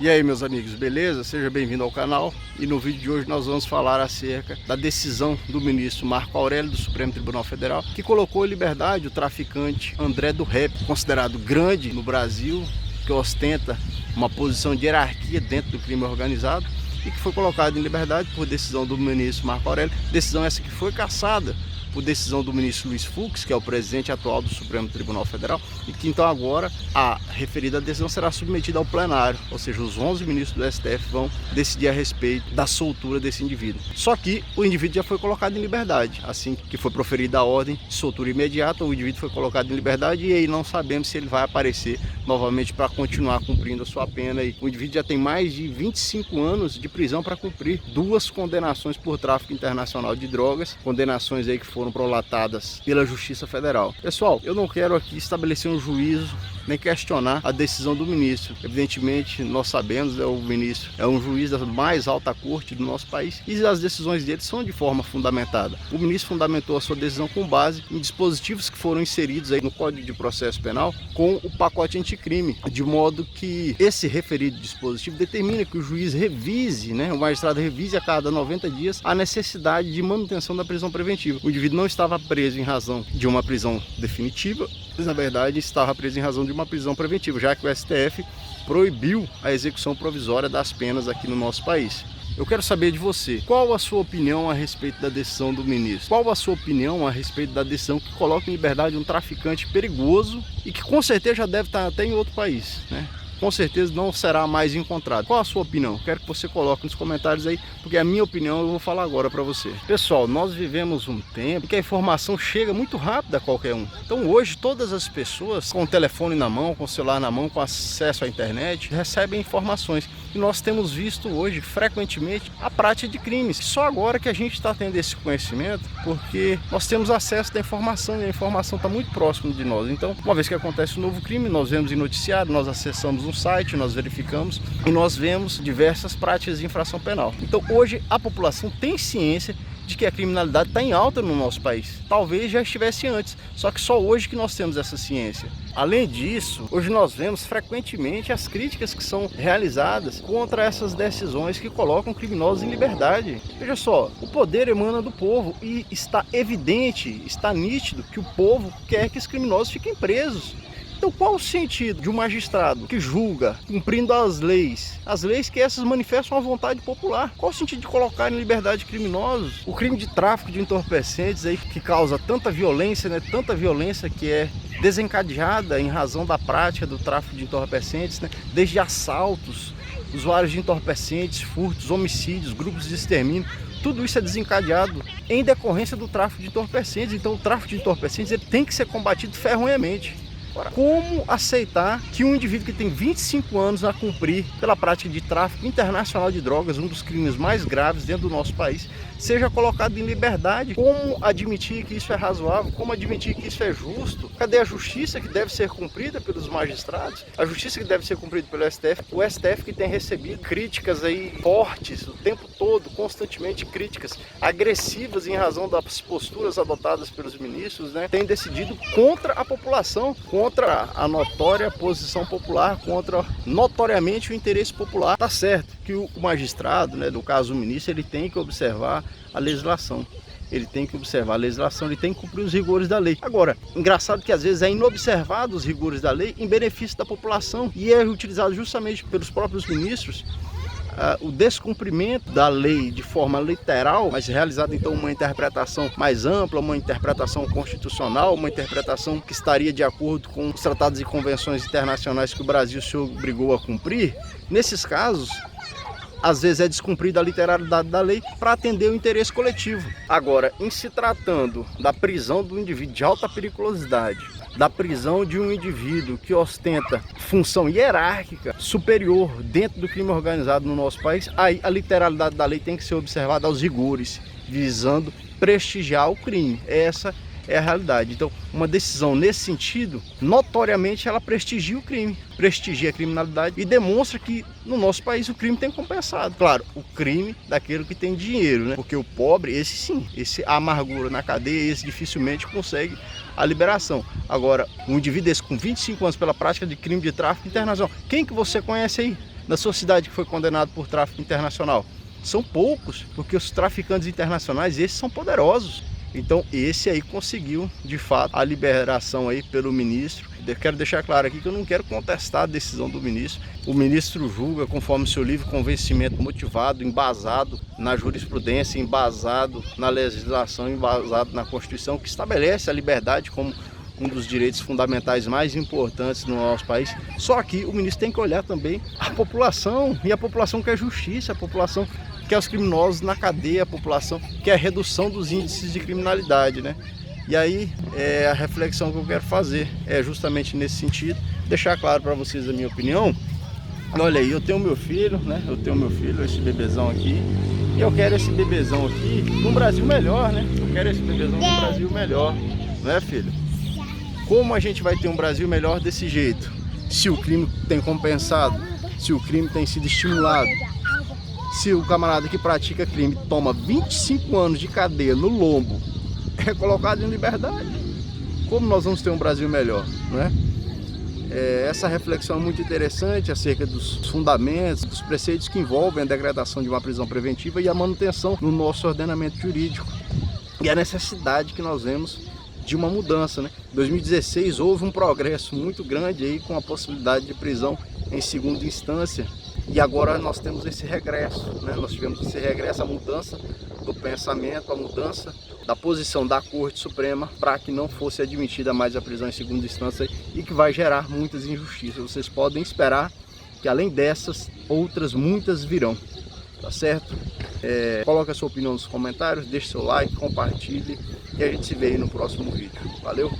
E aí, meus amigos, beleza? Seja bem-vindo ao canal. E no vídeo de hoje nós vamos falar acerca da decisão do ministro Marco Aurélio do Supremo Tribunal Federal, que colocou em liberdade o traficante André do Rap, considerado grande no Brasil, que ostenta uma posição de hierarquia dentro do crime organizado e que foi colocado em liberdade por decisão do ministro Marco Aurélio. Decisão essa que foi cassada por decisão do ministro Luiz Fux, que é o presidente atual do Supremo Tribunal Federal, e que então agora a referida decisão será submetida ao plenário, ou seja, os 11 ministros do STF vão decidir a respeito da soltura desse indivíduo. Só que o indivíduo já foi colocado em liberdade, assim que foi proferida a ordem de soltura imediata, o indivíduo foi colocado em liberdade e aí não sabemos se ele vai aparecer novamente para continuar cumprindo a sua pena. E o indivíduo já tem mais de 25 anos de prisão para cumprir, 2 condenações por tráfico internacional de drogas, condenações aí que foram prolatadas pela Justiça Federal. Pessoal, eu não quero aqui estabelecer um juízo nem questionar a decisão do ministro. Evidentemente, nós sabemos, o ministro é um juiz da mais alta corte do nosso país e as decisões dele são de forma fundamentada. O ministro fundamentou a sua decisão com base em dispositivos que foram inseridos aí no Código de Processo Penal com o pacote anticrime, de modo que esse referido dispositivo determina que o juiz revise, o magistrado revise a cada 90 dias a necessidade de manutenção da prisão preventiva. O indivíduo não estava preso em razão de uma prisão definitiva, mas na verdade estava preso em razão de uma prisão preventiva, já que o STF proibiu a execução provisória das penas aqui no nosso país. Eu quero saber de você, qual a sua opinião a respeito da decisão do ministro? Qual a sua opinião a respeito da decisão que coloca em liberdade um traficante perigoso e que com certeza já deve estar até em outro país, Com certeza não será mais encontrado. Qual a sua opinião? Quero que você coloque nos comentários aí, porque a minha opinião eu vou falar agora para você. Pessoal, nós vivemos um tempo que a informação chega muito rápido a qualquer um. Então hoje todas as pessoas com o telefone na mão, com o celular na mão, com acesso à internet, recebem informações. E nós temos visto hoje frequentemente a prática de crimes. Só agora que a gente está tendo esse conhecimento, porque nós temos acesso da informação e a informação está muito próxima de nós. Então, uma vez que acontece um novo crime, nós vemos em noticiário, nós acessamos um site, nós verificamos e nós vemos diversas práticas de infração penal. Então hoje a população tem ciência de que a criminalidade está em alta no nosso país. Talvez já estivesse antes, só que só hoje que nós temos essa ciência. Além disso, hoje nós vemos frequentemente as críticas que são realizadas contra essas decisões que colocam criminosos em liberdade. Veja só, o poder emana do povo e está evidente, está nítido que o povo quer que os criminosos fiquem presos. Então qual o sentido de um magistrado que julga cumprindo as leis que essas manifestam a vontade popular? Qual o sentido de colocar em liberdade criminosos? O crime de tráfico de entorpecentes aí que causa tanta violência, tanta violência que é desencadeada em razão da prática do tráfico de entorpecentes, desde assaltos, usuários de entorpecentes, furtos, homicídios, grupos de extermínio. Tudo isso é desencadeado em decorrência do tráfico de entorpecentes. Então o tráfico de entorpecentes ele tem que ser combatido ferrenhamente. Como aceitar que um indivíduo que tem 25 anos a cumprir pela prática de tráfico internacional de drogas, um dos crimes mais graves dentro do nosso país, seja colocado em liberdade? Como admitir que isso é razoável? Como admitir que isso é justo? Cadê a justiça que deve ser cumprida pelos magistrados? A justiça que deve ser cumprida pelo STF? O STF que tem recebido críticas aí fortes o tempo todo, constantemente críticas agressivas em razão das posturas adotadas pelos ministros, tem decidido contra a população, contra a notória posição popular, contra notoriamente o interesse popular. Tá certo que o magistrado, no caso o ministro, ele tem que observar a legislação. Ele tem que observar a legislação, ele tem que cumprir os rigores da lei. Agora, engraçado que às vezes é inobservado os rigores da lei em benefício da população e é utilizado justamente pelos próprios ministros o descumprimento da lei de forma literal, mas realizada então uma interpretação mais ampla, uma interpretação constitucional, uma interpretação que estaria de acordo com os tratados e convenções internacionais que o Brasil se obrigou a cumprir. Nesses casos, às vezes é descumprida a literalidade da lei para atender o interesse coletivo. Agora, em se tratando da prisão do indivíduo de alta periculosidade, da prisão de um indivíduo que ostenta função hierárquica superior dentro do crime organizado no nosso país, aí a literalidade da lei tem que ser observada aos rigores, visando prestigiar o crime. Essa é a realidade. Então, uma decisão nesse sentido, notoriamente ela prestigia o crime, prestigia a criminalidade e demonstra que no nosso país o crime tem compensado. Claro, o crime daquele que tem dinheiro, porque o pobre, esse sim, esse amargura na cadeia, esse dificilmente consegue a liberação. Agora, um indivíduo desse com 25 anos pela prática de crime de tráfico internacional, quem que você conhece aí? na sua cidade que foi condenado por tráfico internacional? São poucos, porque os traficantes internacionais, esses são poderosos. Então esse aí conseguiu de fato a liberação aí pelo ministro. Eu quero deixar claro aqui que eu não quero contestar a decisão do ministro. O ministro julga conforme seu livre convencimento, motivado, embasado na jurisprudência, embasado na legislação, embasado na Constituição, que estabelece a liberdade como um dos direitos fundamentais mais importantes no nosso país. Só que o ministro tem que olhar também a população, e a população quer justiça, a população quer os criminosos na cadeia, a população quer a redução dos índices de criminalidade, né? E aí a reflexão que eu quero fazer é justamente nesse sentido, deixar claro para vocês a minha opinião. Olha aí, eu tenho meu filho, né? Eu tenho meu filho, esse bebezão aqui, e eu quero esse bebezão aqui num Brasil melhor, né? Eu quero esse bebezão num Brasil melhor, né, filho? Como a gente vai ter um Brasil melhor desse jeito? Se o crime tem compensado, se o crime tem sido estimulado, se o camarada que pratica crime toma 25 anos de cadeia no lombo, é colocado em liberdade. Como nós vamos ter um Brasil melhor, não é? Essa reflexão é muito interessante acerca dos fundamentos, dos preceitos que envolvem a decretação de uma prisão preventiva e a manutenção no nosso ordenamento jurídico. E a necessidade que nós vemos de uma mudança, né? Em 2016 houve um progresso muito grande aí com a possibilidade de prisão em segunda instância, e agora nós temos esse regresso, né? Nós tivemos esse regresso, a mudança do pensamento, a mudança da posição da Corte Suprema para que não fosse admitida mais a prisão em segunda instância e que vai gerar muitas injustiças. Vocês podem esperar que além dessas, outras muitas virão, tá certo? Coloque a sua opinião nos comentários, deixe seu like, compartilhe e a gente se vê aí no próximo vídeo. Valeu!